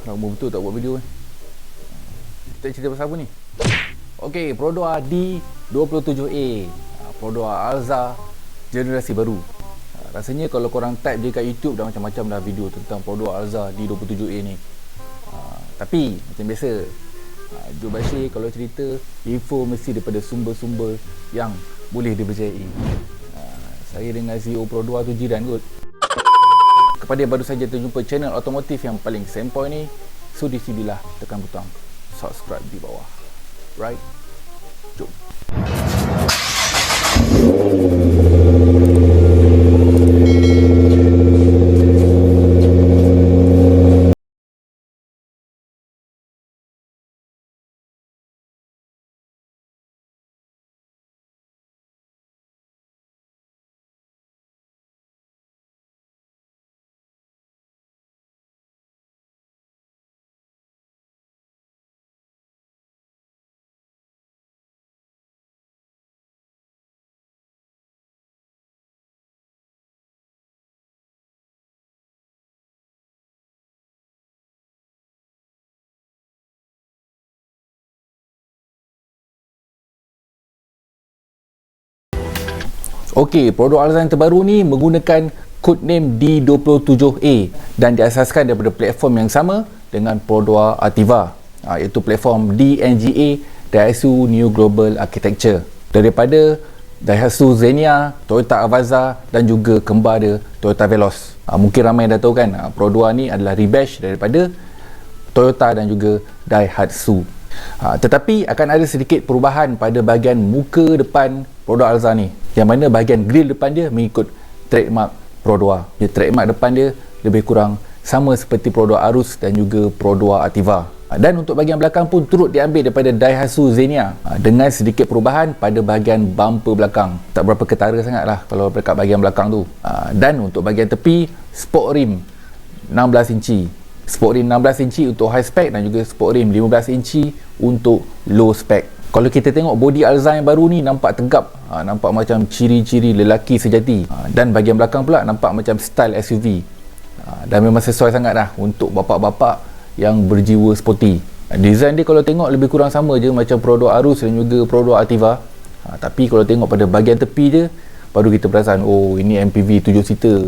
Lama betul tak buat video ni. Kita cerita pasal apa ni? Okey, Perodua D27A, Perodua Alza generasi baru. Rasanya kalau korang type je kat YouTube dah macam-macam dah video tentang Perodua Alza D27A ni. Tapi macam biasa, Joe Bashir kalau cerita, info mesti daripada sumber-sumber yang boleh dipercayai. Saya dengan CEO Perodua tu jiran kot. Kepada yang baru saja terjumpa channel otomotif yang paling sempoi ni, sudi sidilah tekan butang subscribe di bawah. Right? Jom. Okey, Perodua Alza yang terbaru ni menggunakan codename D27A dan diasaskan daripada platform yang sama dengan Perodua Ativa, iaitu platform DNGA, Daihatsu New Global Architecture, daripada Daihatsu Xenia, Toyota Avanza dan juga kembar dia Toyota Veloz. Mungkin ramai dah tahu kan, Perodua ni adalah rebash daripada Toyota dan juga Daihatsu. Tetapi akan ada sedikit perubahan pada bahagian muka depan Perodua Alza ni, yang mana bahagian grill depan dia mengikut trademark Perodua. Trademark depan dia lebih kurang sama seperti Perodua Arus dan juga Perodua Ativa. Dan untuk bahagian belakang pun turut diambil daripada Daihatsu Xenia, dengan sedikit perubahan pada bahagian bumper belakang. Tak berapa ketara sangat lah kalau dekat bahagian belakang tu. Dan untuk bahagian tepi, sport rim 16 inci. Sport rim 16 inci untuk high spec dan juga sport rim 15 inci untuk low spec. Kalau kita tengok body Alza yang baru ni nampak tegap, nampak macam ciri-ciri lelaki sejati, dan bahagian belakang pula nampak macam style SUV, dan memang sesuai sangat lah untuk bapak-bapak yang berjiwa sporty. Design dia kalau tengok lebih kurang sama je macam Perodua Arus dan juga Perodua Ativa, tapi kalau tengok pada bahagian tepi je baru kita perasan, oh ini MPV 7 seater.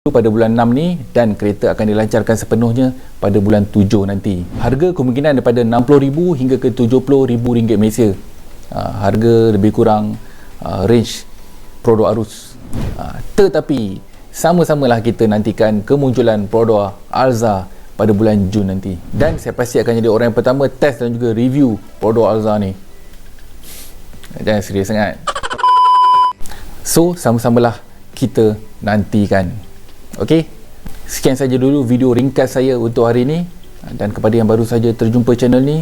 pada bulan 6 ni dan kereta akan dilancarkan sepenuhnya pada bulan 7 nanti. Harga kemungkinan daripada RM60,000 hingga ke RM70,000 Malaysia. Harga lebih kurang range Perodua Arus. Tetapi sama-samalah kita nantikan kemunculan Perodua Alza pada bulan Jun nanti. Dan saya pasti akan jadi orang yang pertama test dan juga review Perodua Alza ni. Jangan serius sangat. So, sama-samalah kita nantikan. Okey? Sekian saja dulu video ringkas saya untuk hari ini. Dan kepada yang baru saja terjumpa channel ni,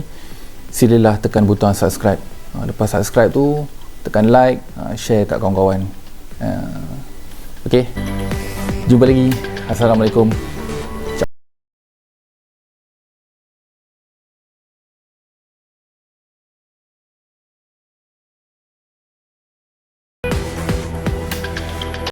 silalah tekan butang subscribe. Lepas subscribe tu, tekan like, share kat kawan-kawan. Okey? Jumpa lagi. Assalamualaikum.